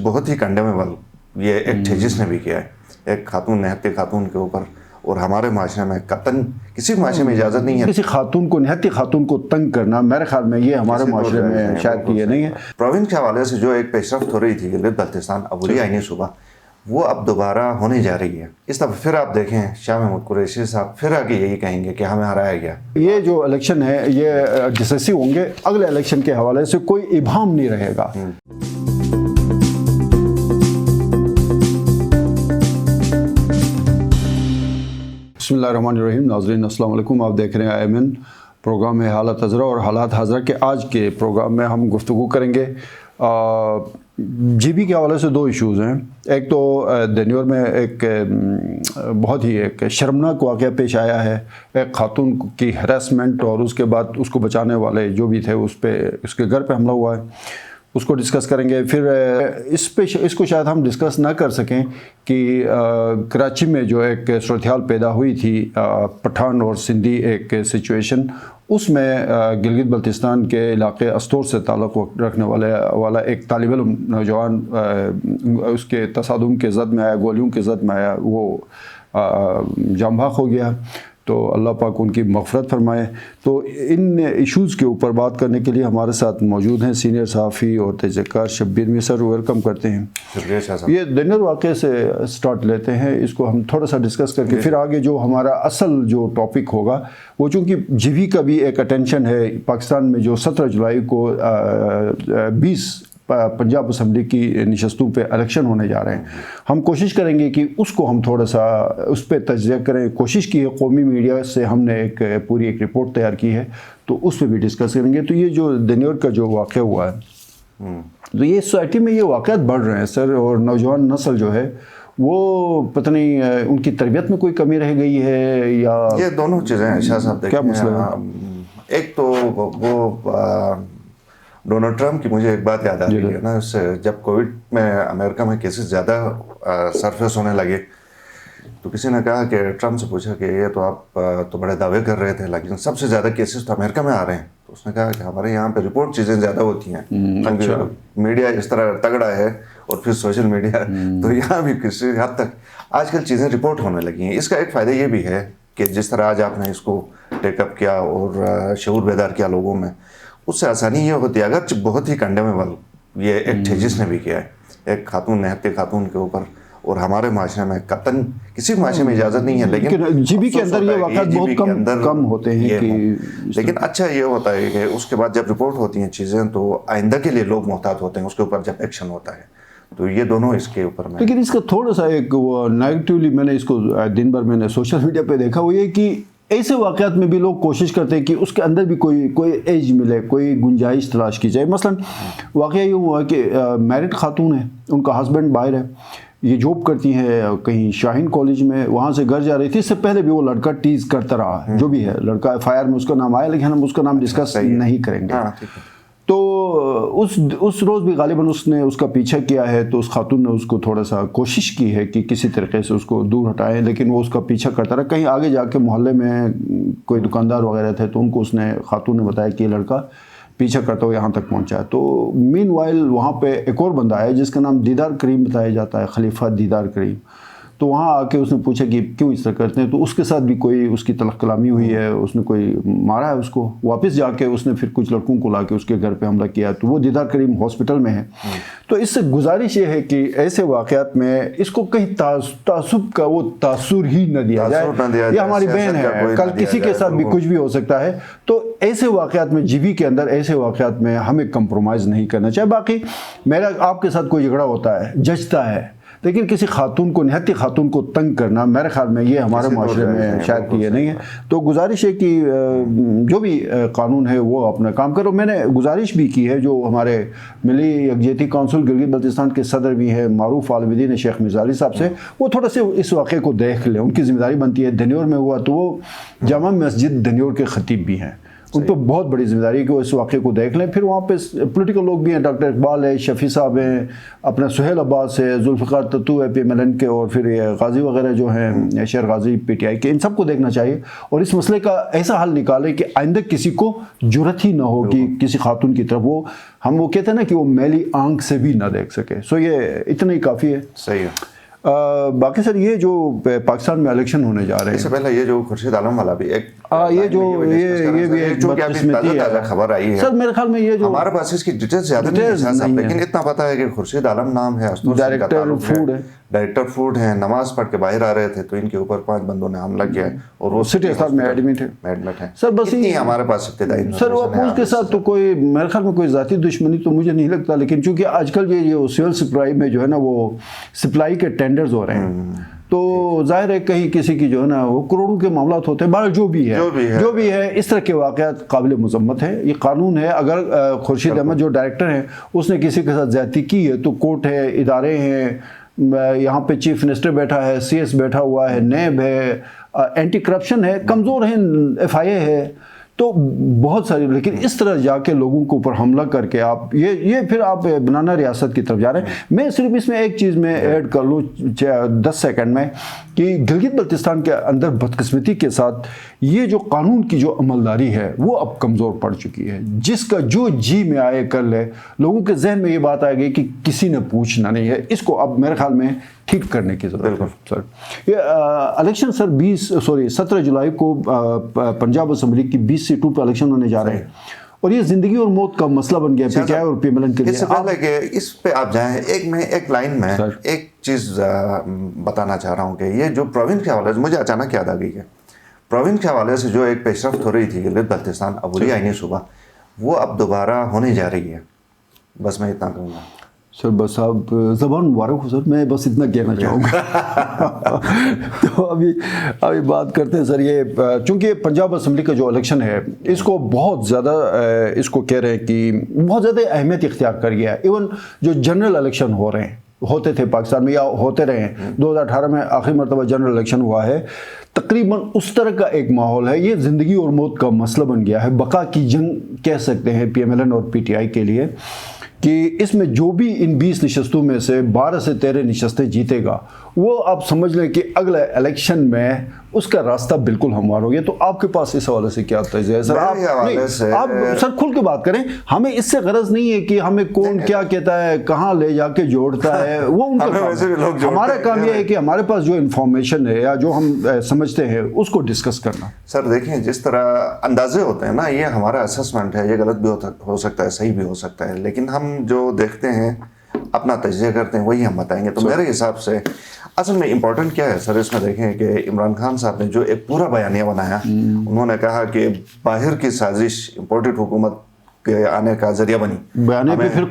بہت ہی کنڈیمیبل یہ ایکٹ ہے جس نے بھی کیا ہے، ایک خاتون نہتی خاتون کے اوپر، اور ہمارے معاشرے میں قطعاً کسی معاشرے میں اجازت نہیں ہے کسی خاتون کو، نہتی خاتون کو تنگ کرنا. میرے خیال میں یہ ہمارے معاشرے میں شاید یہ نہیں ہے. پروونس کے حوالے سے جو ایک پیش رفت ہو رہی تھی گلگت بلتستان عبوری آئینی صوبہ، وہ اب دوبارہ ہونے جا رہی ہے. اس دفعہ پھر آپ دیکھیں شاہ محمود قریشی صاحب پھر آگے یہی کہیں گے کہ ہمیں ہرایا گیا. یہ جو الیکشن ہے یہ ڈسیسو ہوں گے. اگلے الیکشن کے حوالے سے کوئی ابہام نہیں رہے گا. بسم اللہ الرحمن الرحیم. ناظرین السلام علیکم. آپ دیکھ رہے ہیں آئی پروگرام ہے حالات حاضرہ، اور حالات حاضرہ کے آج کے پروگرام میں ہم گفتگو کریں گے جی بی کے حوالے سے. دو ایشوز ہیں. ایک تو دنیور میں ایک بہت ہی ایک شرمناک واقعہ پیش آیا ہے، ایک خاتون کی ہراسمنٹ، اور اس کے بعد اس کو بچانے والے جو بھی تھے اس کے گھر پہ حملہ ہوا ہے. اس کو ڈسکس کریں گے. پھر اس کو شاید ہم ڈسکس نہ کر سکیں کہ کراچی میں جو ایک صورتحال پیدا ہوئی تھی، پٹھان اور سندھی ایک سچویشن، اس میں گلگت بلتستان کے علاقے استور سے تعلق رکھنے والا ایک طالب علم نوجوان اس کے تصادم کے زد میں آیا، گولیوں کے زد میں آیا، وہ جاں بحق ہو گیا. تو اللہ پاک ان کی مغفرت فرمائے. تو ان ایشوز کے اوپر بات کرنے کے لیے ہمارے ساتھ موجود ہیں سینئر صحافی اور تجزیہ کار شبیر میر سر. ویلکم کرتے ہیں. شکریہ شاہ صاحب. یہ دنیر واقعے سے سٹارٹ لیتے ہیں، اس کو ہم تھوڑا سا ڈسکس کر کے پھر آگے جو ہمارا اصل جو ٹاپک ہوگا وہ، چونکہ جی بی کا بھی ایک اٹینشن ہے پاکستان میں جو 17 جولائی کو 20 پنجاب اسمبلی کی نشستوں پہ الیکشن ہونے جا رہے ہیں. ہم کوشش کریں گے کہ اس کو ہم تھوڑا سا اس پہ تجزیہ کریں. کوشش کی ہے قومی میڈیا سے، ہم نے پوری ایک رپورٹ تیار کی ہے، تو اس پہ بھی ڈسکس کریں گے. تو یہ جو دنیور کا جو واقعہ ہوا ہے، تو یہ سوسائٹی میں یہ واقعات بڑھ رہے ہیں سر، اور نوجوان نسل جو ہے وہ پتہ نہیں ان کی تربیت میں کوئی کمی رہ گئی ہے یا یہ دونوں چیزیں ہیں شاہ صاحب. کیا مسئلہ ہے؟ ایک تو وہ ڈونلڈ ٹرمپ کی مجھے ایک بات یاد آ رہی ہے نا، اس سے جب کووڈ میں امریکہ میں کیسز زیادہ سرفیس ہونے لگے، تو کسی نے کہا کہ ٹرمپ سے پوچھا کہ یہ تو آپ تو بڑے دعوے کر رہے تھے، لیکن سب سے زیادہ کیسز تو امریکہ میں آ رہے ہیں. تو اس نے کہا کہ ہمارے یہاں پہ رپورٹ چیزیں زیادہ ہوتی ہیں، کیونکہ میڈیا اس طرح تگڑا ہے، اور پھر سوشل میڈیا، تو یہاں بھی کسی حد تک آج کل چیزیں رپورٹ ہونے لگی ہیں. اس کا ایک فائدہ یہ بھی ہے کہ جس طرح آج آپ نے اس کو ٹیک اپ کیا اور شعور بیدار کیا لوگوں میں، اس سے آسانی یہ ہوتی ہے. اگرچہ بہت ہی کنڈیمیبل یہ ایکٹ ہے جس نے بھی کیا ہے، ایک خاتون نہتی خاتون کے اوپر، اور ہمارے معاشرے میں قطعاً کسی معاشرے میں اجازت نہیں ہے. لیکن جی بی کے اندر یہ واقعات بہت کم ہوتے ہیں لیکن اچھا یہ ہوتا ہے کہ اس کے بعد جب رپورٹ ہوتی ہیں چیزیں، تو آئندہ کے لیے لوگ محتاط ہوتے ہیں اس کے اوپر جب ایکشن ہوتا ہے. تو یہ دونوں اس کے اوپر میں. لیکن اس کا تھوڑا سا ایک وہ نیگیٹیولی میں نے اس کو دن بھر میں نے سوشل میڈیا پہ دیکھا، وہ یہ کہ ایسے واقعات میں بھی لوگ کوشش کرتے ہیں کہ اس کے اندر بھی کوئی ایج ملے، کوئی گنجائش تلاش کی جائے. مثلا واقعہ یہ ہوا کہ میرڈ خاتون ہے، ان کا ہسبینڈ باہر ہے، یہ جاب کرتی ہیں کہیں شاہین کالج میں، وہاں سے گھر جا رہی تھی. اس سے پہلے بھی وہ لڑکا ٹیز کرتا رہا ہے، جو بھی ہے لڑکا ایف آئی آر میں اس کا نام آیا، لیکن ہم اس کا نام ڈسکس نہیں کریں گے. تو اس روز بھی غالباً اس نے اس کا پیچھا کیا ہے. تو اس خاتون نے اس کو تھوڑا سا کوشش کی ہے کہ کسی طریقے سے اس کو دور ہٹائیں، لیکن وہ اس کا پیچھا کرتا رہا. کہیں آگے جا کے محلے میں کوئی دکاندار وغیرہ تھے، تو ان کو اس نے خاتون نے بتایا کہ یہ لڑکا پیچھا کرتا ہوا یہاں تک پہنچا ہے. تو مین وائل وہاں پہ ایک اور بندہ ہے جس کا نام دیدار کریم بتایا جاتا ہے، خلیفہ دیدار کریم. تو وہاں آ کے اس نے پوچھا کہ کیوں اس طرح کرتے ہیں. تو اس کے ساتھ بھی کوئی اس کی تلخ کلامی ہوئی ہے، اس نے کوئی مارا ہے اس کو. واپس جا کے اس نے پھر کچھ لڑکوں کو لا کے اس کے گھر پہ حملہ کیا. تو وہ دیدار کریم ہاسپٹل میں ہے. تو اس سے گزارش یہ ہے کہ ایسے واقعات میں اس کو کہیں تعصب کا وہ تاثر ہی نہ دیا جائے. یہ ہماری بہن ہے، کل کسی کے ساتھ بھی کچھ بھی ہو سکتا ہے. تو ایسے واقعات میں جی بی کے اندر ایسے واقعات میں ہمیں کمپرومائز نہیں کرنا چاہیے. باقی میرا آپ کے ساتھ کوئی جھگڑا ہوتا ہے، جچتا ہے، لیکن کسی خاتون کو، نہتی خاتون کو تنگ کرنا میرے خیال میں یہ ہمارے معاشرے میں شاید یہ نہیں ہے. تو گزارش ہے کہ جو بھی قانون ہے وہ اپنا کام کرو. میں نے گزارش بھی کی ہے جو ہمارے ملی یکجہتی کونسل گلگت بلتستان کے صدر بھی ہیں معروف عالم دین شیخ مرزا علی صاحب سے، وہ تھوڑا سے اس واقعے کو دیکھ لیں. ان کی ذمہ داری بنتی ہے. دنیور میں ہوا تو وہ جامع مسجد دنیور کے خطیب بھی ہیں، ان پہ بہت بڑی ذمہ داری ہے کہ وہ اس واقعے کو دیکھ لیں. پھر وہاں پہ پولیٹیکل لوگ بھی ہیں, ڈاکٹر اقبال ہے, شفیع صاحب ہیں, اپنا سہیل عباس ہے, ذوالفقار تتو ہے PMLN کے, اور پھر یہ غازی وغیرہ جو ہیں شیر غازی PTI کے, ان سب کو دیکھنا چاہیے اور اس مسئلے کا ایسا حل نکالے کہ آئندہ کسی کو جرت ہی نہ ہو کہ کسی خاتون کی طرف وہ کہتے ہیں نا کہ وہ میلی آنکھ سے بھی نہ دیکھ سکے. سو یہ اتنا ہی کافی ہے. صحیح ہے. باقی سر یہ جو پاکستان میں الیکشن ہونے جا رہے ہیں, اس سے پہلے یہ جو خورشید عالم والا بھی ایک یہ بھی ایک بدقسمتی ہے خبر آئی ہے سر. میرے خیال میں یہ جو ہمارے پاس اس کی ڈیٹیل زیادہ نہیں ہے صاحب, لیکن اتنا پتا ہے کہ خورشید عالم نام ہے, ڈائریکٹر فوڈ ہیں, نماز پڑھ کے باہر آ رہے تھے تو ان کے اوپر 5 بندوں نے حملہ کیا اور وہ سٹی ہسپتال میں ایڈمٹ ہے سر. بس یہ ہمارے پاس ابتدائی سر وہ اس کے ساتھ تو کوئی میرے خیال میں کوئی ذاتی دشمنی تو مجھے نہیں لگتا, لیکن چونکہ آج کل یہ سول سپلائی میں جو ہے نا وہ سپلائی کے ٹینڈرز ہو رہے ہیں تو ظاہر ہے کہیں کسی کی جو ہے نا وہ کروڑوں کے معاملات ہوتے ہیں. بہرحال جو بھی ہے اس طرح کے واقعات قابل مذمت ہے. یہ قانون ہے. اگر خورشید احمد جو ڈائریکٹر ہیں اس نے کسی کے ساتھ زیادتی کی ہے تو کورٹ ہے, ادارے ہیں, یہاں پہ چیف منسٹر بیٹھا ہے, CS بیٹھا ہوا ہے, نیب ہے, اینٹی کرپشن ہے, کمزور ہیں, FIA ہے, تو بہت ساری. لیکن اس طرح جا کے لوگوں کے اوپر حملہ کر کے آپ یہ پھر آپ بنانا ریاست کی طرف جا رہے ہیں. میں صرف اس میں ایک چیز میں ایڈ کر لوں 10 سیکنڈ میں کہ گلگت بلتستان کے اندر بدقسمتی کے ساتھ یہ جو قانون کی جو عملداری ہے وہ اب کمزور پڑ چکی ہے. جس کا جو جی میں آئے کر لے, لوگوں کے ذہن میں یہ بات آ گئی کہ کسی نے پوچھنا نہیں ہے. اس کو اب میرے خیال میں ٹھیک کرنے کی ضرورت ہے سر. یہ الیکشن سر 17 جولائی کو پنجاب اسمبلی کی 20 سیٹوں پہ الیکشن ہونے جا رہے ہیں اور یہ زندگی اور موت کا مسئلہ بن گیا PTI اور PMLN کے لیے. اس سے پہلے کہ اس پہ آپ جائیں ایک لائن میں ایک چیز بتانا چاہ رہا ہوں کہ یہ جو پروونس کے حوالے سے مجھے اچانک یاد آ گئی کہ پروونس کے حوالے سے جو ایک پیش رفت ہو رہی تھی گلگت بلتستان عبوری آئینی صوبہ, وہ اب دوبارہ ہونے جا رہی ہے. بس میں اتنا کہوں گا سر. بس آپ زبان مبارک ہو سر, میں بس اتنا کہنا چاہوں گا. تو ابھی بات کرتے ہیں سر. یہ چونکہ پنجاب اسمبلی کا جو الیکشن ہے اس کو بہت زیادہ اس کو کہہ رہے ہیں کہ بہت زیادہ اہمیت اختیار کر گیا ہے. ایون جو جنرل الیکشن ہوتے تھے پاکستان میں یا ہوتے رہے ہیں, 2018 میں آخری مرتبہ جنرل الیکشن ہوا ہے, تقریباً اس طرح کا ایک ماحول ہے. یہ زندگی اور موت کا مسئلہ بن گیا ہے, بقا کی جنگ کہہ سکتے ہیں PMLN اور PTI کے لیے, کہ اس میں جو بھی ان 20 نشستوں میں سے 12 سے 13 نشستیں جیتے گا وہ آپ سمجھ لیں کہ اگلے الیکشن میں اس کا راستہ بالکل ہموار ہو گیا. تو آپ کے پاس اس حوالے سے کیا تجزیہ ہے سر؟ آپ سر کھل کے بات کریں. ہمیں اس سے غرض نہیں ہے کہ ہمیں کون کیا کہتا ہے, کہاں لے جا کے جوڑتا ہے, وہ ان کا کام. ہمارا کام یہ ہے کہ ہمارے پاس جو انفارمیشن ہے یا جو ہم سمجھتے ہیں اس کو ڈسکس کرنا. سر دیکھیں, جس طرح اندازے ہوتے ہیں نا, یہ ہمارا اسسمنٹ ہے, یہ غلط بھی ہو سکتا ہے, صحیح بھی ہو سکتا ہے, لیکن ہم جو دیکھتے ہیں اپنا تجزیہ کرتے ہیں وہی ہم بتائیں گے. تو میرے حساب سے اصل میں امپورٹنٹ کیا ہے سر اس میں دیکھیں کہ عمران خان صاحب نے جو ایک پورا بیانیہ بنایا, انہوں نے کہا کہ باہر کی سازش امپورٹڈ حکومت کے آنے کا ذریعہ بنی. بیانیہ پہ پھر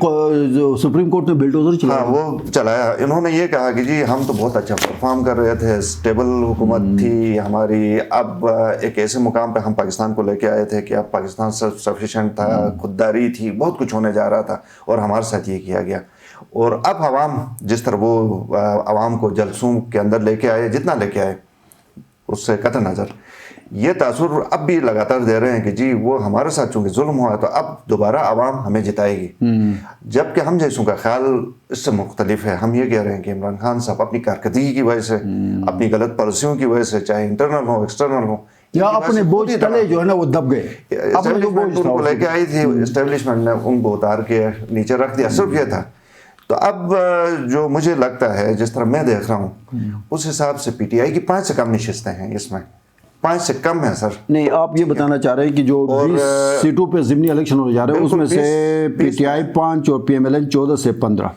جو سپریم کورٹ نے بلڈوزر چلایا, وہ چلایا. انہوں نے یہ کہا کہ جی ہم تو بہت اچھا پرفارم کر رہے تھے, اسٹیبل حکومت تھی ہماری, اب ایک ایسے مقام پہ ہم پاکستان کو لے کے آئے تھے کہ اب پاکستان سیلف سفیشینٹ تھا, خودداری تھی, بہت کچھ ہونے جا رہا تھا اور ہمارے ساتھ یہ کیا گیا. اور اب عوام جس طرح وہ عوام کو جلسوں کے اندر لے کے آئے, جتنا لے کے آئے اس سے قطع نظر یہ تاثر اب بھی لگاتار دے رہے ہیں کہ جی وہ ہمارے ساتھ چونکہ ظلم ہوا تو اب دوبارہ عوام ہمیں جتائے گی. جبکہ ہم جیسوں کا خیال اس سے مختلف ہے. ہم یہ کہہ رہے ہیں کہ عمران خان صاحب اپنی کارکردگی کی وجہ سے, اپنی غلط پالیسیوں کی وجہ سے, چاہے انٹرنل ہو ایکسٹرنل ہو, یا اپنے بوجھ تلے جو ہے نا وہ دب گئے, اپنے جو بوجھ ان کو لے کے آئی تھی اسٹیبلشمنٹ نے ان کو اتار کے نیچے رکھ دیا, صرف یہ تھا. تو اب جو مجھے لگتا ہے جس طرح میں دیکھ رہا ہوں اس حساب سے PTI کی 5 سے کم نشستیں ہیں, اس میں 5 سے کم ہیں سر. نہیں, آپ یہ بتانا چاہ رہے ہیں کہ جو 20 سیٹوں پہ ضمنی الیکشن ہونے جا رہے ہیں اس میں سے PTI 5 اور PMLN 14 سے 15.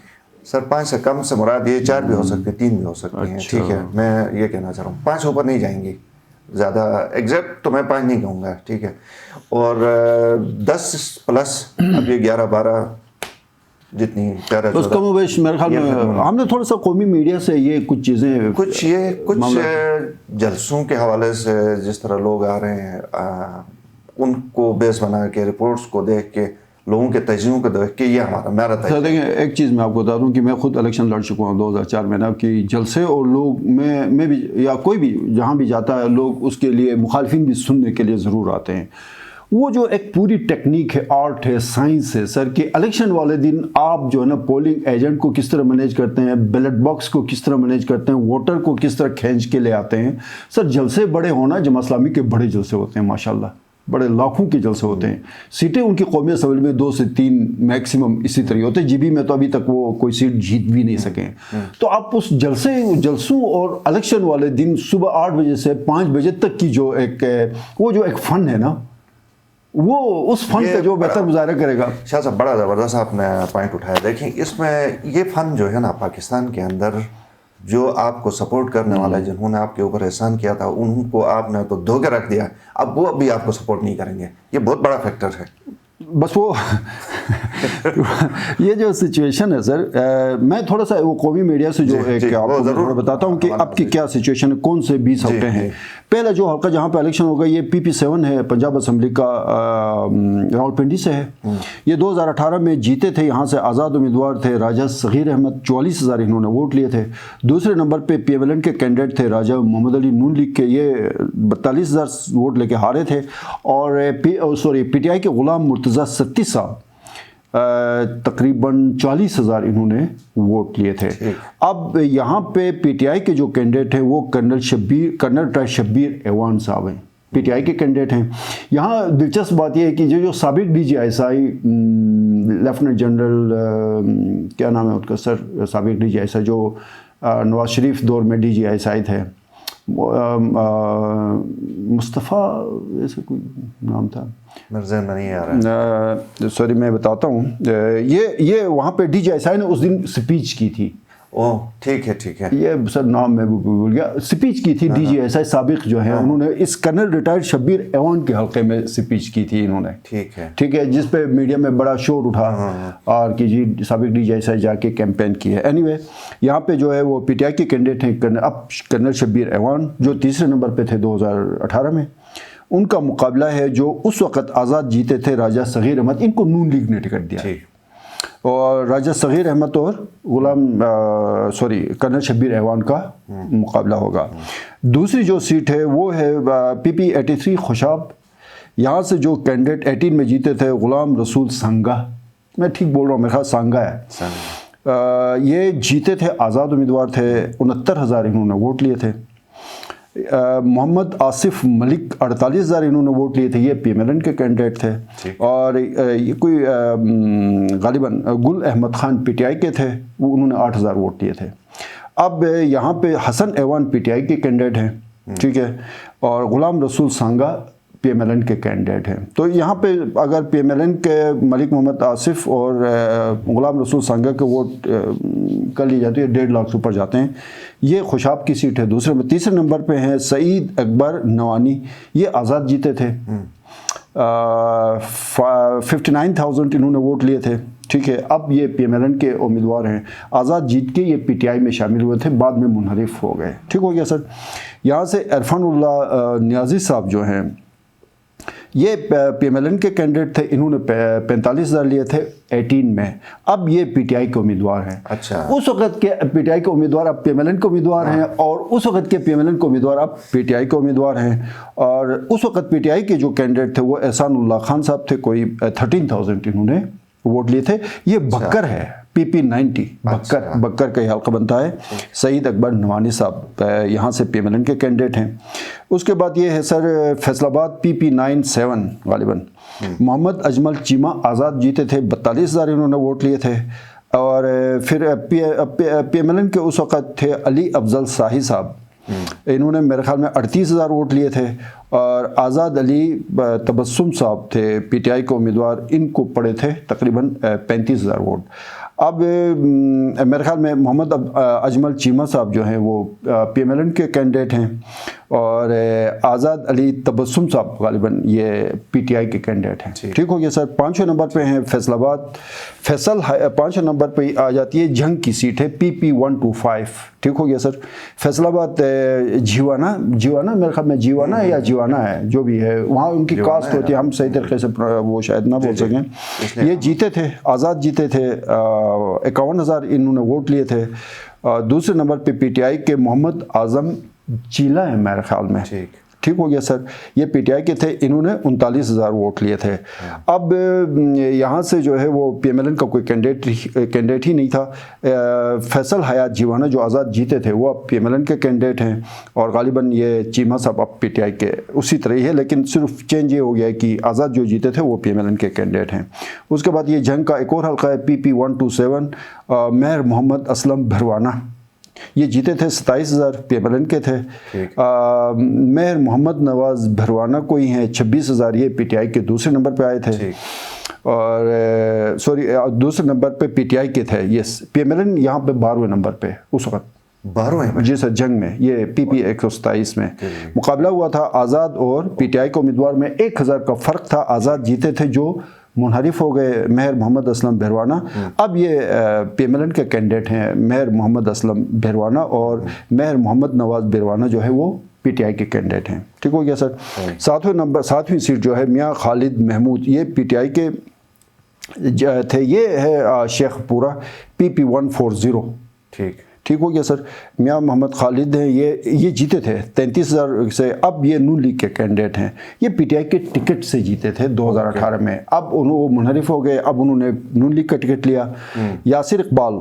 سر 5 سے کم سے مراد یہ 4 بھی ہو سکتے ہیں, 3 بھی ہو سکتے ہیں. ٹھیک ہے, میں یہ کہنا چاہ رہا ہوں 5 اوپر نہیں جائیں گی, زیادہ ایگزیکٹ تو میں 5 نہیں کہوں گا. ٹھیک ہے, اور 10 پلس اب یہ 11-12 جتنی اس کم و بیش میرے خیال میں ہم نے تھوڑا سا قومی میڈیا سے یہ کچھ چیزیں کچھ جلسوں کے حوالے سے جس طرح لوگ آ رہے ہیں ان کو بیس بنا کے رپورٹس کو دیکھ کے لوگوں کے تجزیوں کو دیکھ کے یہ میرا تجزیہ. دیکھیں ایک چیز میں آپ کو بتا دوں کہ میں خود الیکشن لڑ چکا ہوں 2004 میں نا, کہ جلسے اور لوگ میں بھی یا کوئی بھی جہاں بھی جاتا ہے لوگ اس کے لیے مخالفین بھی سننے کے لیے ضرور آتے ہیں. وہ جو ایک پوری ٹیکنیک ہے، آرٹ ہے، سائنس ہے سر، کہ الیکشن والے دن آپ جو ہے نا پولنگ ایجنٹ کو کس طرح مینیج کرتے ہیں، بیلٹ باکس کو کس طرح مینیج کرتے ہیں، ووٹر کو کس طرح کھینچ کے لے آتے ہیں سر. جلسے بڑے ہونا، جماعت اسلامی کے بڑے جلسے ہوتے ہیں ماشاءاللہ، بڑے لاکھوں کے جلسے ہوتے ہیں. سیٹیں ان کی قومی اسمبلی میں 2 سے 3 میکسیمم اسی طرح ہوتے ہیں. جی بی میں تو ابھی تک وہ کوئی سیٹ جیت بھی نہیں سکے. تو آپ اس جلسوں اور الیکشن والے دن صبح 8 بجے سے 5 بجے تک کی جو ایک فن ہے نا، وہ اس فن کا جو بہتر مظاہرہ کرے گا. شاہ صاحب بڑا زبردست آپ نے پوائنٹ اٹھایا. دیکھیں اس میں یہ فن جو ہے نا پاکستان کے اندر، جو آپ کو سپورٹ کرنے والا ہے، جنہوں نے آپ کے اوپر احسان کیا تھا، ان کو آپ نے تو دھو کے رکھ دیا، اب وہ بھی آپ کو سپورٹ نہیں کریں گے. یہ بہت بڑا فیکٹر ہے. بس وہ یہ جو سچویشن ہے سر، میں تھوڑا سا وہ قومی میڈیا سے جو آپ کو تھوڑا بتاتا ہوں کہ اب کی کیا سچویشن ہے، کون سے 20 حلقے ہیں. پہلا جو حلقہ جہاں پہ الیکشن ہوگا یہ PP7 ہے، پنجاب اسمبلی کا، راولپنڈی سے ہے. یہ 2018 میں جیتے تھے. یہاں سے آزاد امیدوار تھے راجہ صغیر احمد، 44,000 انہوں نے ووٹ لیے تھے. دوسرے نمبر پہ PMLN کے کینڈیڈیٹ تھے راجہ محمد علی نون لیگ کے، یہ 42,000 ووٹ لے کے ہارے تھے. اور PTI کے غلام مرتضیٰ ستی صاحب تقریباً 40,000 انہوں نے ووٹ لیے تھے. اب یہاں پہ PTI کے جو کینڈیڈیٹ ہیں وہ کرنل ٹائی شبیر ایوان صاحب ہیں، PTI کے کینڈیڈیٹ ہیں. یہاں دلچسپ بات یہ ہے کہ جو سابق DGI لیفٹننٹ جنرل کیا نام ہے ان کا سر، سابق DGI جو نواز شریف دور میں DGI تھے، مصطفیٰ ایسے کوئی نام تھا، ذہن میں نہیں آ رہا. سوری میں بتاتا ہوں. یہ وہاں پہ DGI نے اس دن سپیچ کی تھی. اوہ ٹھیک ہے. یہ سر نام میں بھول گیا. سپیچ کی تھی DGI سابق جو ہیں، انہوں نے اس کرنل ریٹائرڈ شبیر ایوان کے حلقے میں سپیچ کی تھی انہوں نے. ٹھیک ہے، جس پہ میڈیا میں بڑا شور اٹھا اور کہ جی سابق DGI جا کے کیمپین کی ہے. اینی وے یہاں پہ جو ہے وہ PTI کے کینڈیڈیٹ ہیں اب کرنل شبیر ایوان، جو تیسرے نمبر پہ تھے 2018 میں. ان کا مقابلہ ہے جو اس وقت آزاد جیتے تھے راجہ صغیر احمد، ان کو نون لیگ نے ٹکٹ دیا. اور راجہ صغیر احمد اور کرنل شبیر ایوان کا مقابلہ ہوگا. دوسری جو سیٹ ہے وہ ہے PP83 خوشاب. یہاں سے جو کینڈیڈیٹ 18 میں جیتے تھے غلام رسول سانگا، میں ٹھیک بول رہا ہوں، میرے خیال سانگا ہے. یہ جیتے تھے، آزاد امیدوار تھے، 69,000 انہوں نے ووٹ لیے تھے. محمد آصف ملک 48,000 انہوں نے ووٹ لیے تھے، یہ PMLN کے کینڈیڈیٹ تھے. اور یہ کوئی غالباً گل احمد خان PTI کے تھے، وہ انہوں نے 8,000 ووٹ لیے تھے. اب یہاں پہ حسن ایوان PTI کے کینڈیڈیٹ ہیں، ٹھیک ہے، اور غلام رسول سانگا PMLN کے کینڈیڈیٹ ہیں. تو یہاں پہ اگر PMLN کے ملک محمد آصف اور غلام رسول سانگا کے ووٹ کر لی جاتی ہے، 1.5 لاکھ سے اوپر جاتے ہیں. یہ خوشاب کی سیٹ ہے. تیسرے نمبر پہ ہیں سعید اکبر نوانی، یہ آزاد جیتے تھے، 59,000 انہوں نے ووٹ لیے تھے. ٹھیک ہے، اب یہ PMLN کے امیدوار ہیں. آزاد جیت کے یہ PTI میں شامل ہوئے تھے، بعد میں منحرف ہو گئے. ٹھیک ہو گیا سر. یہاں سے عرفان اللہ نیازی صاحب جو ہیں، یہ PMLN کے کینڈیڈیٹ تھے، انہوں نے 45,000 لیے تھے 18 میں. اب یہ PTI کے امیدوار ہیں. اس وقت کے PTI کے امیدوار اب PMLN کے امیدوار ہیں، اور اس وقت کے PMLN کے امیدوار اب PTI کے امیدوار ہیں. اور اس وقت PTI کے جو کینڈیڈیٹ تھے وہ احسان اللہ خان صاحب تھے، کوئی 13,000 انہوں نے ووٹ لیے تھے. یہ بکر ہے، PP90 بکر کا یہ حلقہ بنتا ہے. سعید اکبر نوانی صاحب یہاں سے PMLN کے کینڈیڈیٹ ہیں. اس کے بعد یہ ہے سر فیصل آباد PP97 غالباً محمد اجمل چیمہ، آزاد جیتے تھے، 42,000 انہوں نے ووٹ لیے تھے. اور پھر PMLN کے اس وقت تھے علی افضل شاہی صاحب، انہوں نے میرے خیال میں 38,000 ووٹ لیے تھے. اور آزاد علی تبسم صاحب تھے PTI کے امیدوار، ان کو پڑے تھے تقریباً 35,000 ووٹ. اب میرے خیال میں محمد اجمل چیمہ صاحب جو ہیں وہ PMLN کے کینڈیڈیٹ ہیں، اور آزاد علی تبسم صاحب غالباً یہ PTI کے کینڈیڈیٹ ہیں. ٹھیک ہو گیا سر. 5ویں نمبر پہ ہیں فیصل آباد. 5 نمبر پہ آ جاتی ہے جنگ کی سیٹ ہے PP125. ٹھیک ہو گیا سر. فیصل آباد جیوانا میرے خیال میں جیوانا ہے یا جیوانا ہے، جو بھی ہے، وہاں ان کی کاسٹ ہوتی ہے، ہم صحیح طریقے سے وہ شاید نہ بول سکیں. یہ جیتے تھے، آزاد جیتے تھے، 51,000 انہوں نے ووٹ لیے تھے. دوسرے نمبر پہ PTI کے محمد اعظم چیلا ہے میرے خیال میں. ٹھیک ہو گیا سر. یہ پی ٹی آئی کے تھے, انہوں نے 39,000 ووٹ لیے تھے. اب یہاں سے جو ہے وہ پی ایم ایل این کا کوئی کینڈیڈیٹ ہی نہیں تھا. فیصل حیات جیوانہ جو آزاد جیتے تھے وہ اب پی ایم ایل این کے کینڈیڈیٹ ہیں, اور غالباً یہ چیمہ صاحب اب پی ٹی آئی کے اسی طرح ہی ہے, لیکن صرف چینج یہ ہو گیا ہے کہ آزاد جو جیتے تھے وہ پی ایم ایل این کے کینڈیڈیٹ ہیں. اس کے بعد یہ جنگ کا ایک اور حلقہ ہے پی پی 127, مہر محمد اسلم بھروانہ, یہ جیتے تھے 27,000 پی ایم ایل این کے تھے. مہر محمد نواز بھروانہ کوئی ہیں 26,000, یہ پی ٹی آئی کے دوسرے نمبر پہ آئے تھے. اور دوسرے نمبر پہ پی ٹی آئی کے تھے. یس, پی ایم ایل این یہاں پہ 12ویں نمبر پہ اس وقت, 12ویں جی سر, جنگ میں یہ پی پی 127 میں مقابلہ ہوا تھا آزاد اور پی ٹی آئی کے امیدوار میں 1,000 کا فرق تھا. آزاد جیتے تھے جو منحرف ہو گئے مہر محمد اسلم بھروانہ. اب یہ پی ایم ایل این کے کینڈیڈیٹ ہیں مہر محمد اسلم بھروانہ, اور مہر محمد نواز بھروانہ جو ہے وہ پی ٹی آئی کے کینڈیڈیٹ ہیں. ٹھیک ہو گیا سر. 7ویں سیٹ جو ہے میاں خالد محمود, یہ پی ٹی آئی کے تھے. یہ ہے شیخ پورہ پی پی 140. ٹھیک ہو گیا سر. میاں محمد خالد ہیں, یہ جیتے تھے 33,000 سے. اب یہ نون لیگ کے کینڈیڈیٹ ہیں. یہ پی ٹی آئی کے ٹکٹ سے جیتے تھے 2018 میں. اب وہ منحرف ہو گئے, اب انہوں نے نون لیگ کا ٹکٹ لیا. یاسر اقبال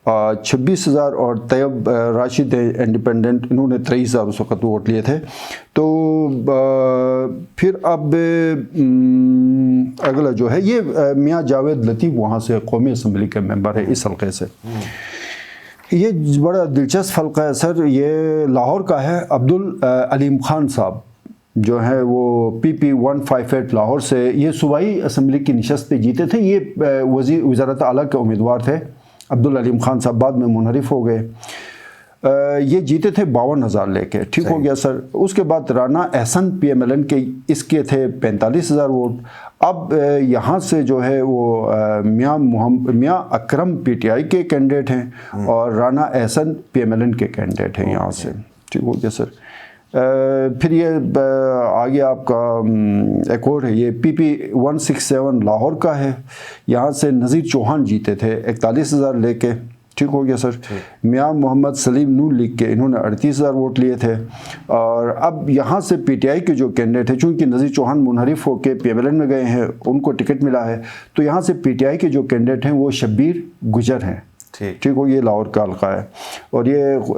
26,000, اور طیب راشد انڈیپینڈنٹ, انہوں نے 23,000 اس وقت ووٹ لیے تھے. تو پھر اب اگلا جو ہے یہ میاں جاوید لطیف, وہاں سے قومی اسمبلی کے ممبر ہے اس حلقے سے. یہ بڑا دلچسپ حلقہ ہے سر, یہ لاہور کا ہے. عبدالعلیم خان صاحب جو ہیں وہ پی پی 158 لاہور سے, یہ صوبائی اسمبلی کی نشست پہ جیتے تھے. یہ وزارت اعلیٰ کے امیدوار تھے عبدالعلیم خان صاحب, بعد میں منحرف ہو گئے. یہ جیتے تھے 52,000 لے کے. ٹھیک ہو گیا سر. اس کے بعد رانا احسن پی ایم ایل این کے, اس کے تھے 45,000 ووٹ. اب یہاں سے جو ہے وہ میاں اکرم پی ٹی آئی کے کینڈیڈیٹ ہیں, اور رانا احسن پی ایم ایل این کے کینڈیڈیٹ ہیں یہاں سے. ٹھیک ہو گیا سر. پھر یہ آگے آپ کا ایک اور ہے, یہ پی پی 167 لاہور کا ہے. یہاں سے نذیر چوہان جیتے تھے 41,000 لے کے. ٹھیک ہو گیا سر. میاں محمد سلیم نون لیگ کے, انہوں نے 38,000 ووٹ لیے تھے. اور اب یہاں سے پی ٹی آئی کے جو کینڈیڈیٹ ہیں, چونکہ نذیر چوہان منحرف ہو کے پی ایم ایل این میں گئے ہیں, ان کو ٹکٹ ملا ہے, تو یہاں سے پی ٹی آئی کے جو کینڈیڈیٹ ہیں وہ شبیر گجر ہیں. ٹھیک ہو, یہ لاہور کا حلقہ ہے. اور یہ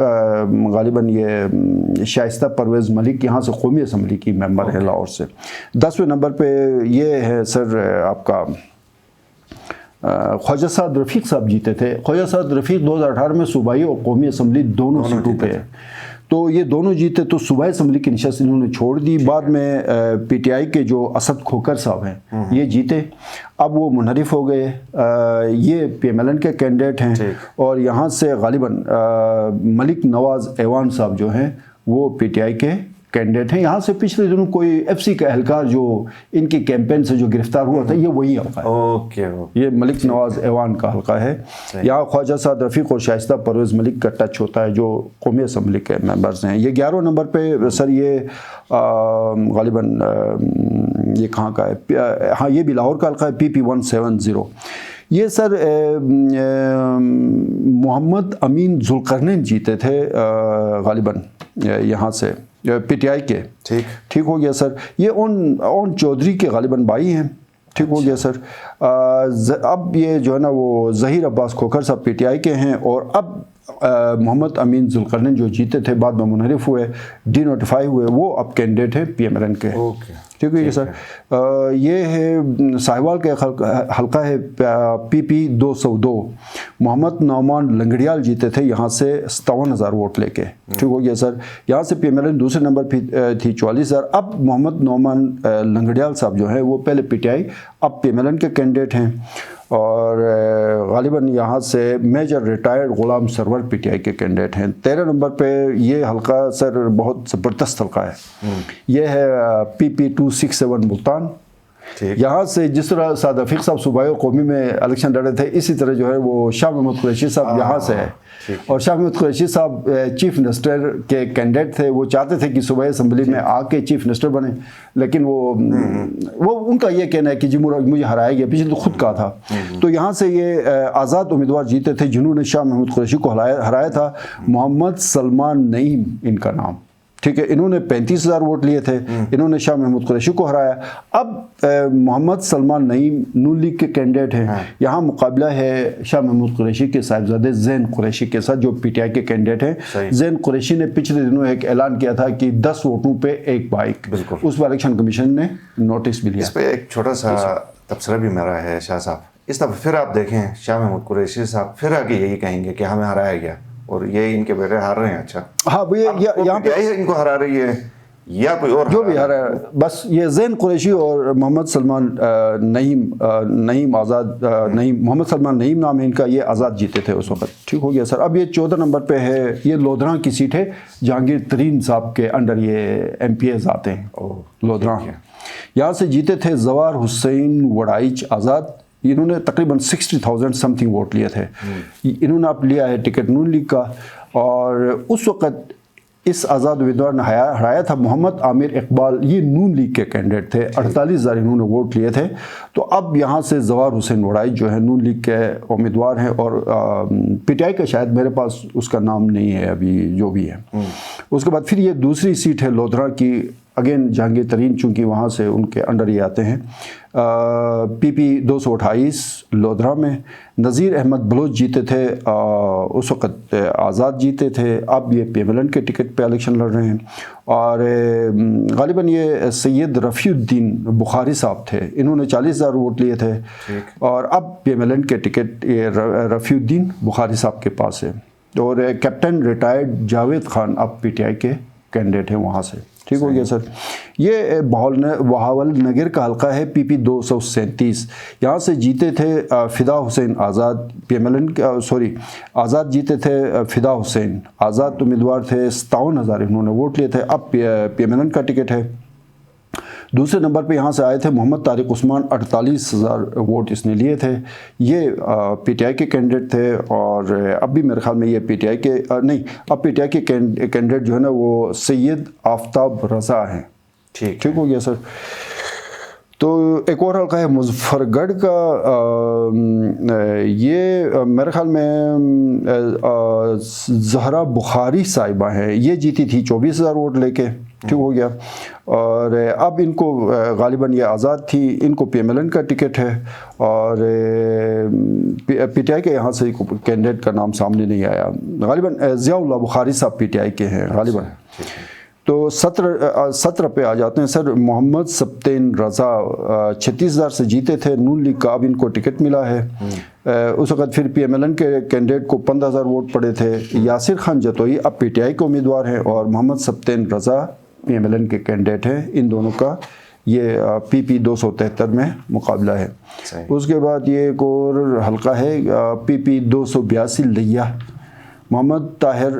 غالباً یہ شائستہ پرویز ملک یہاں سے قومی اسمبلی کی ممبر ہے لاہور سے. 10ویں نمبر پہ یہ ہے سر آپ کا خواجہ سعد رفیق صاحب جیتے تھے. خواجہ سعد رفیق 2018 میں صوبائی اور قومی اسمبلی دونوں سیٹوں پہ ہے. تو یہ دونوں جیتے, تو صوبائی اسمبلی کی نشست انہوں نے چھوڑ دی. بعد میں پی ٹی آئی کے جو اسد کھوکر صاحب ہیں یہ جیتے, اب وہ منحرف ہو گئے. یہ پی ایم ایل این کے کینڈیڈیٹ ہیں. اور یہاں سے غالباً ملک نواز ایوان صاحب جو ہیں وہ پی ٹی آئی کے کینڈیڈیٹ ہیں. یہاں سے پچھلے دنوں کوئی ایف سی کا اہلکار جو ان کی کیمپین سے جو گرفتار ہوا تھا, یہ وہی حلقہ ہے. یہ ملک نواز ایوان کا حلقہ ہے. یہاں خواجہ سعد رفیق اور شائستہ پرویز ملک کا ٹچ ہوتا ہے جو قومی اسمبلی کے ممبرز ہیں. یہ 11 نمبر پہ سر یہ غالباً یہ کہاں کا ہے, ہاں یہ بھی لاہور کا حلقہ ہے, پی پی 170. یہ سر محمد امین ذوالقرنین جیتے تھے غالباً یہاں سے پی ٹی آئی کے. ٹھیک ہو گیا سر. یہ اون چودھری کے غالباً بھائی ہیں. ٹھیک ہو گیا سر. اب یہ جو ہے نا وہ ظہیر عباس کھوکھر صاحب پی ٹی آئی کے ہیں, اور اب محمد امین ذوالقرنین جو جیتے تھے بعد میں منحرف ہوئے, ڈی نوٹیفائی ہوئے, وہ اب کینڈیڈیٹ ہیں پی ایم ایل این کے. ٹھیک ہے سر. یہ ہے ساہیوال کا حلقہ ہے پی پی 202. محمد نعمان لنگڑیال جیتے تھے یہاں سے 57,000 ووٹ لے کے. ٹھیک ہو گیا سر. یہاں سے پی ایم ایل این دوسرے نمبر پہ تھی 44,000. اب محمد نعمان لنگڑیال صاحب جو ہیں وہ پہلے پی ٹی آئی, اب پی ایم ایل این کے کینڈیڈیٹ ہیں. اور غالباً یہاں سے major retired Ghulam Sarwar P T I کے کینڈیڈیٹ ہیں. 13 نمبر پہ یہ حلقہ سر بہت زبردست حلقہ ہے. یہ ہے پی پی 267 ملتان. یہاں سے جس طرح سعد رفیق صاحب صوبائی قومی میں الیکشن لڑے تھے, اسی طرح جو ہے وہ شاہ محمود قریشی صاحب یہاں سے ہے. اور شاہ محمود قریشی صاحب چیف منسٹر کے کینڈیڈیٹ تھے. وہ چاہتے تھے کہ صوبائی اسمبلی میں آ کے چیف منسٹر بنے, لیکن وہ ان کا یہ کہنا ہے کہ جی مجھے ہرایا گیا, پچھلے تو خود کہا تھا. تو یہاں سے یہ آزاد امیدوار جیتے تھے جنہوں نے شاہ محمود قریشی کو ہرایا تھا. محمد سلمان نعیم ان کا نام. ٹھیک ہے, انہوں نے 35,000 ووٹ لیے تھے, انہوں نے شاہ محمود قریشی کو ہرایا. اب محمد سلمان نعیم نون لیگ کے کینڈیڈیٹ ہیں, یہاں مقابلہ ہے شاہ محمود قریشی کے صاحبزادے زین قریشی کے ساتھ جو پی ٹی آئی کے کینڈیڈیٹ ہیں. زین قریشی نے پچھلے دنوں ایک اعلان کیا تھا کہ 10 ووٹوں پہ ایک بائک, اس پر الیکشن کمیشن نے نوٹس بھی لیا. اس پہ ایک چھوٹا سا تبصرہ بھی میرا ہے شاہ صاحب, اس طرح پھر آپ دیکھیں شاہ محمود قریشی صاحب پھر آگے یہی کہیں گے کہ ہمیں ہرایا گیا اور یہ ان کے بیٹے ہار رہے ہیں. اچھا ہاں یہاں پہ ان کو ہرا رہی ہے یا کوئی اور جو بھی ہرا ہے, بس یہ زین قریشی اور محمد سلمان نعیم آزاد محمد سلمان نعیم نام ہے ان کا, یہ آزاد جیتے تھے اس وقت. ٹھیک ہو گیا سر. اب یہ 14 نمبر پہ ہے, یہ لودھراں کی سیٹ ہے, جہانگیر ترین صاحب کے انڈر یہ ایم پی ایز آتے ہیں. لودھراں یہاں سے جیتے تھے زوار حسین وڑائچ آزاد, انہوں نے تقریباً 60,000 سم تھنگ ووٹ لیے تھے. انہوں نے اب لیا ہے ٹکٹ نون لیگ کا, اور اس وقت اس آزاد امیدوار نے ہرایا تھا محمد عامر اقبال, یہ نون لیگ کے کینڈیڈیٹ تھے, 48,000 انہوں نے ووٹ لیے تھے. تو اب یہاں سے زوار حسین وڑائچ جو ہے نون لیگ کے امیدوار ہیں, اور پی ٹی آئی کا شاید میرے پاس اس کا نام نہیں ہے ابھی جو بھی ہے. اس کے بعد پھر یہ دوسری سیٹ ہے لودھراں کی, اگین جہانگیر ترین چونکہ وہاں سے ان کے انڈر ہی آتے ہیں. پی پی 228 لودھراں میں. نذیر احمد بلوچ جیتے تھے, اس وقت آزاد جیتے تھے, اب یہ پی ایم ایل این کے ٹکٹ پہ الیکشن لڑ رہے ہیں. اور غالباً یہ سید رفیع الدین بخاری صاحب تھے, انہوں نے 40,000 ووٹ لیے تھے, اور اب پی ایم ایل این کے ٹکٹ یہ رفیع الدین بخاری صاحب کے پاس ہے. اور کیپٹن ریٹائرڈ جاوید خان اب پی ٹی آئی کے کینڈیڈیٹ ہیں وہاں سے. ٹھیک ہو گیا سر. یہ بہاول نگر کا حلقہ ہے, پی پی 237, یہاں سے جیتے تھے فدا حسین آزاد, پی ایم ایل این آزاد جیتے تھے فدا حسین آزاد, امیدوار تھے, 57,000 انہوں نے ووٹ لیے تھے. اب پی ایم ایل این کا ٹکٹ ہے. دوسرے نمبر پہ یہاں سے آئے تھے محمد طارق عثمان, 48,000 ووٹ اس نے لیے تھے. یہ پی ٹی آئی کے کینڈیڈیٹ تھے, اور اب بھی میرے خیال میں یہ پی ٹی آئی کے نہیں, اب پی ٹی آئی کے کینڈیڈیٹ جو ہے نا وہ سید آفتاب رضا ہیں. ٹھیک ہو گیا سر. تو ایک اور حلقہ ہے مظفر گڑھ کا, یہ میرے خیال میں زہرا بخاری صاحبہ ہیں, یہ جیتی تھی 24,000 ووٹ لے کے. ٹھیک ہو گیا. اور اب ان کو غالباً یہ آزاد تھی, ان کو پی ایم ایل این کا ٹکٹ ہے, اور پی ٹی آئی کے یہاں سے کینڈیڈیٹ کا نام سامنے نہیں آیا. غالباً ضیاء اللہ بخاری صاحب پی ٹی آئی کے ہیں غالباً. تو 17 پہ آ جاتے ہیں سر. محمد سبطین رضا 36,000 سے جیتے تھے نون لیگ کا, اب ان کو ٹکٹ ملا ہے. اس وقت پھر پی ایم ایل این کے کینڈیڈیٹ کو 15,000 ووٹ پڑے تھے. یاسر خان جتوئی اب پی ٹی آئی کے امیدوار ہیں, اور محمد سبطین رضا پی ایم ایل این کے کینڈیڈیٹ ہیں. ان دونوں کا یہ پی پی 273 میں مقابلہ ہے. اس کے بعد یہ ایک اور حلقہ ہے پی پی 282 لیا. محمد طاہر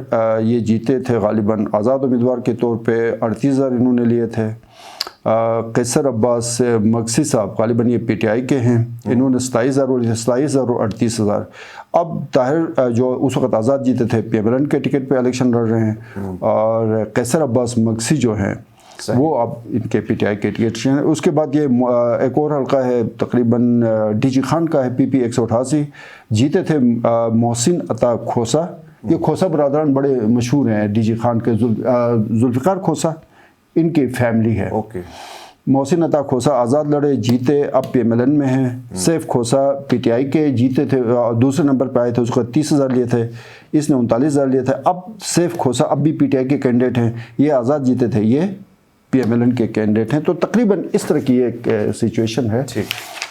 یہ جیتے تھے غالباً آزاد امیدوار کے طور پہ, 38,000 انہوں نے لیے تھے. قیصر عباس مگسی صاحب غالباً یہ پی ٹی آئی کے ہیں, انہوں نے 27,000 لیے, 27,000 اور 38,000. اب طاہر جو اس وقت آزاد جیتے تھے پی ایم ایل این کے ٹکٹ پہ الیکشن لڑ رہے ہیں, اور قیصر عباس مگسی جو ہیں وہ اب ان کے پی ٹی آئی کے ٹکٹ ہیں. اس کے بعد یہ ایک اور حلقہ ہے تقریباً ڈی جی خان کا ہے, پی پی 188, جیتے تھے محسن عطا کھوسا. یہ کھوسا برادران بڑے مشہور ہیں ڈی جی خان کے, ذوالفقار کھوسا ان کی فیملی ہے. محسن عطا کھوسا آزاد لڑے, جیتے, اب پی ایم ایل این میں ہیں. Safe Khosa P T I کے جیتے تھے, دوسرے نمبر پہ آئے تھے, اس کو 30,000 لیے تھے, اس نے 39,000 لیے تھے. اب سیف کھوسا اب بھی پی ٹی آئی کے کینڈیڈیٹ ہیں, یہ آزاد جیتے تھے, یہ پی ایم ایل این کے کینڈیڈیٹ ہیں. تو تقریباً اس طرح کی ایک سچویشن ہے.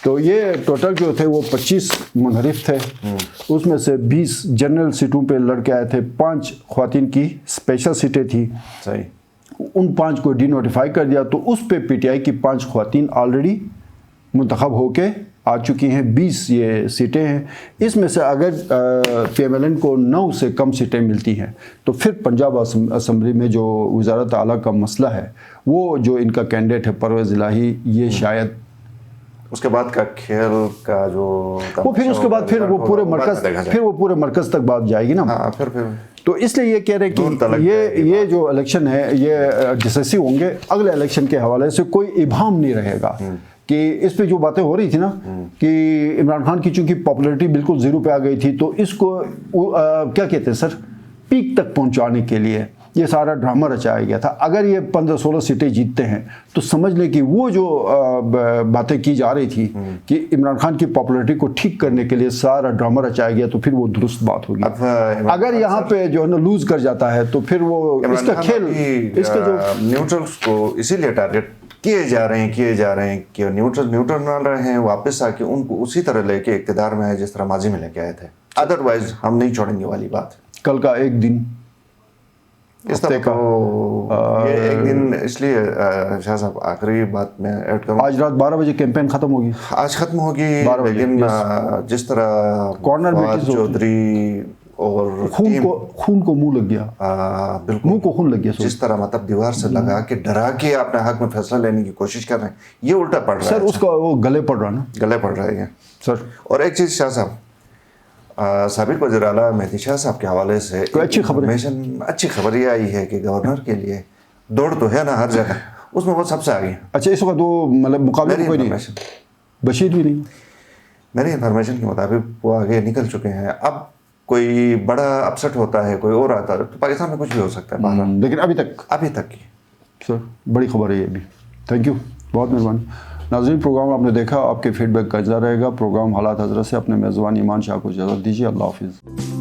تو یہ ٹوٹل جو تھے وہ 25 منحرف تھے, اس میں سے 20 جنرل سیٹوں پہ لڑ کے آئے تھے, 5 خواتین کی اسپیشل سیٹیں تھیں. ان 5 کو ڈی نوٹیفائی کر دیا, تو اس پہ پی ٹی آئی کی 5 خواتین آلریڈی منتخب ہو کے آ چکی ہیں. 20 یہ سیٹیں ہیں. اس میں سے اگر پی ایم ایل این کو 9 سے کم سیٹیں ملتی ہیں تو پھر پنجاب اسمبلی میں جو وزارت اعلیٰ کا مسئلہ ہے, وہ جو ان کا کینڈیڈیٹ ہے پرویز الہی, یہ شاید اس کے بعد کا کھیل کا جو وہ پھر اس کے بعد پھر وہ پورے مرکز تک بات جائے گی نا. پھر تو اس لیے یہ کہہ رہے ہیں کہ یہ جو الیکشن ہے یہ ڈسیسو ہوں گے. اگلے الیکشن کے حوالے سے کوئی ابہام نہیں رہے گا کہ اس پہ جو باتیں ہو رہی تھی نا کہ عمران خان کی چونکہ پاپولیرٹی بالکل 0 پہ آ گئی تھی, تو اس کو کیا کہتے ہیں سر, پیک تک پہنچانے کے لیے یہ سارا ڈرامہ رچایا گیا تھا. اگر یہ 15-16 سیٹیں جیتتے ہیں تو سمجھ لیں کہ وہ جو باتیں کی جا رہی تھی کہ عمران خان کی پاپولرٹی کو ٹھیک کرنے کے لیے سارا ڈرامہ رچایا گیا تو پھر وہ درست بات ہوگی. اگر یہاں پہ جو ہے نا لوز کر جاتا ہے تو پھر وہ اس کا کھیل اس کا جو نیوٹرلس کو اسی لیے ٹارگیٹ کیے جا رہے ہیں کہ نیوٹرل نہ رہے ہیں, واپس آ کے ان کو اسی طرح لے کے اقتدار میں آئے جس طرح ماضی میں لے کے آئے تھے. ادروائز ہم نہیں چھوڑیں گے والی بات. کل کا ایک دن اس طرح کا یہ ایک دن, اس لیے شاہ صاحب آخری بات میں ایڈ کروں, آج رات 12 بجے کیمپین ختم ہوگی. آج ختم ہوگی, لیکن جس طرح فواد چودھری اور خون کو منہ لگ گیا, بالکل منہ کو خون لگ گیا, جس طرح مطلب دیوار سے لگا کے ڈرا کے اپنے حق میں فیصلہ لینے کی کوشش کر رہے ہیں, یہ الٹا پڑ رہا ہے سر. اس کا وہ گلے پڑ رہا نا, گلے پڑ رہا ہے سر. اور ایک چیز شاہ صاحب, سابق وزیر اعلیٰ مہدی شاہ صاحب کے حوالے سے اچھی خبر یہ آئی ہے کہ گورنر کے لیے دوڑ تو ہے نا ہر جگہ, اس میں وہ سب سے آگے ہیں. اچھا, اس وقت وہ مطلب مقابلے میں کوئی نہیں, بشیر بھی نہیں. میری انفارمیشن کے مطابق وہ آگے نکل چکے ہیں. اب کوئی بڑا اپسٹ ہوتا ہے, کوئی اور آتا ہے تو پاکستان میں کچھ بھی ہو سکتا ہے, لیکن ابھی تک کی سر بڑی خبر ہے یہ بھی. تھینک یو, بہت مہربانی. ناظرین, پروگرام آپ نے دیکھا, آپ کے فیڈ بیک کا انتظار رہے گا. پروگرام حالات حضرت سے اپنے میزبان ایمان شاہ کو اجازت دیجیے. اللہ حافظ.